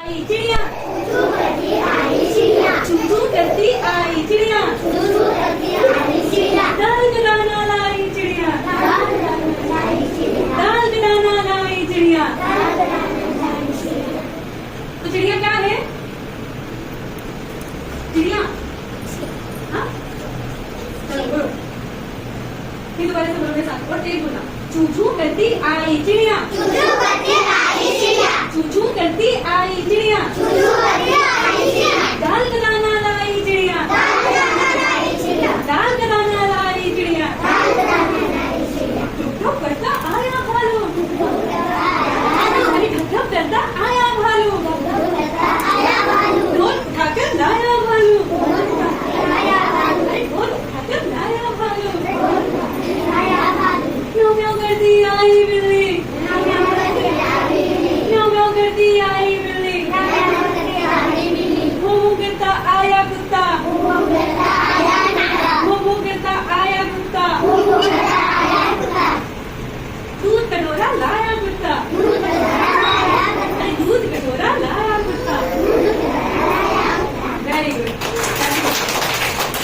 आई चिड़िया, चू करती आई चिड़िया, चू करती आई चिड़िया, चू करती आई चिड़िया, दाल का दाना लाई चिड़िया, दाल लाई चिड़िया, दाल का दाना लाई चिड़िया। दाल लाई चिड़िया। तो चिड़िया